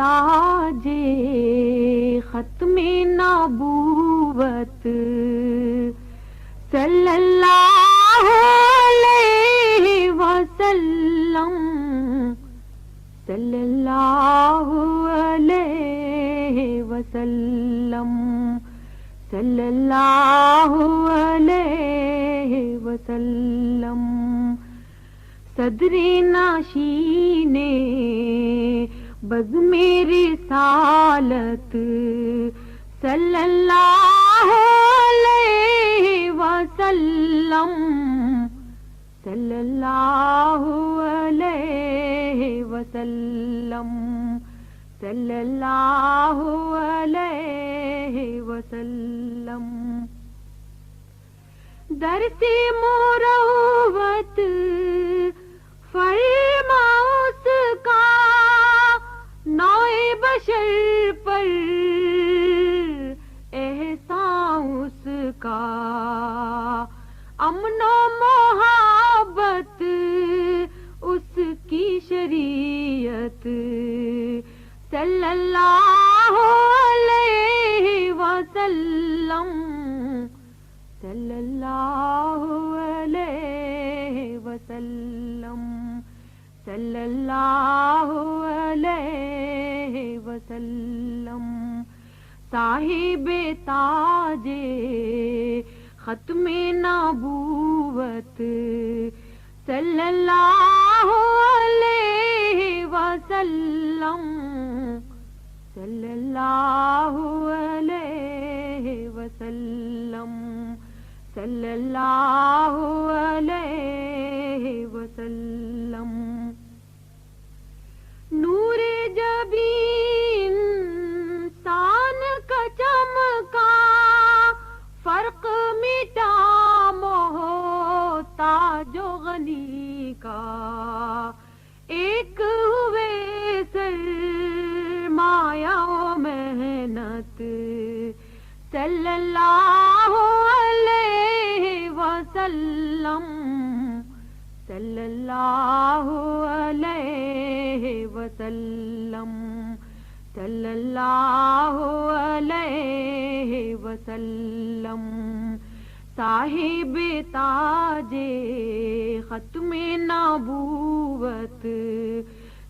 تاج ختم نبوت صلی اللہ علیہ وسلم، صلی اللہ علیہ وسلم، صلی اللہ علیہ وسلم. صدری نشین بزم رسالت صلی اللہ علیہ وسلم، صلی اللہ علیہ وسلم، صلی اللہ علیہ وسلم. درس مروت فرما اس کا نوع بشر پر احسان اس کا، امن و محبت اس کی شریعت صلی اللہ علیہ وسلم، صلی اللہ علیہ وسلم، صلی اللہ علیہ وسلم. صاحب تاج ختم نبوت صلی اللہ علیہ وسلم، صلی اللہ علیہ وسلم، صلی اللہ علیہ وسلم. نور جبین انسان کا چمکا، فرق مٹا محتاج و غنی کا، ایک ہوئے سرمایہ و محنت صلی اللہ علیہ وسلم، صلی اللہ علیہ وسلم، صلی اللہ علیہ وسلم. صاحب تاج ختم نبوت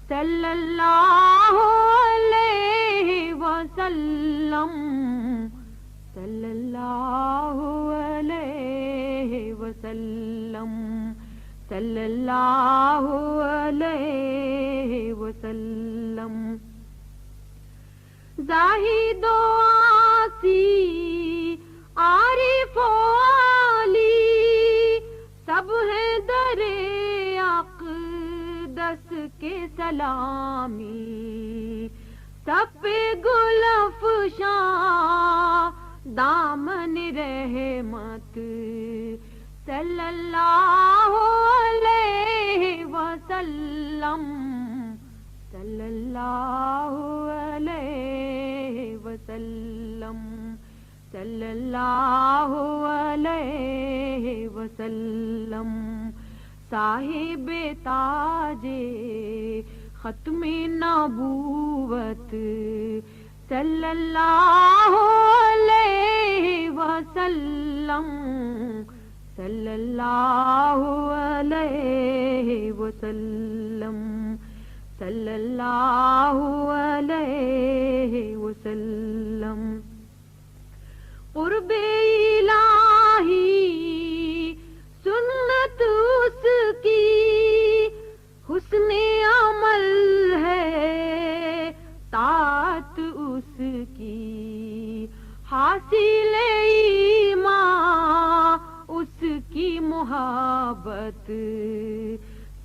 صلی اللہ علیہ وسلم، صلی اللہ علیہ وسلم، صلی اللہ علیہ وسلم. زاہد و عاصی عارف و عالی سب ہیں در اقدس کے سلامی، سب پہ گل افشاں دامن رحمت صلی اللہ علیہ وسلم، صلی اللہ علیہ وسلم، صلی اللہ علیہ وسلم. صاحب تاج ختم نبوت صلی اللہ علیہ وسلم، صلی اللہ علیہ وسلم، صلی اللہ علیہ وسلم. قرب الہی سنت اس کی، حسن عمل ہے طاعت اس کی، حاصل ایمان اس کی محبت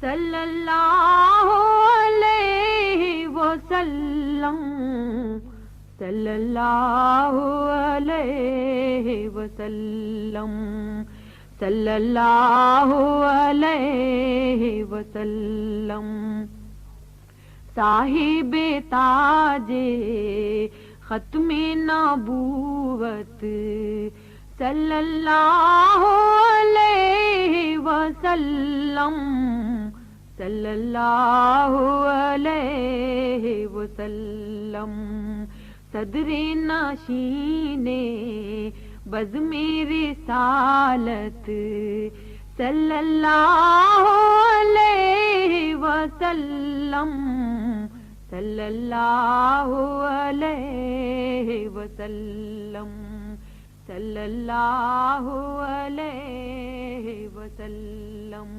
صلی اللہ علیہ وسلم، صلی اللہ علیہ وسلم، صلی اللہ علیہ وسلم. صاحب تاج ختم نبوت صلی اللہ علیہ وسلم، صلی اللہ علیہ وسلم. وسلم صدر نشین بزم رسالت صلی اللہ علیہ وسلم صلی اللہ علیہ وسلم صلی اللہ علیہ وسلم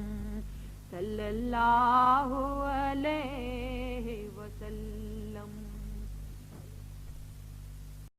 صلی اللہ علیہ وسلم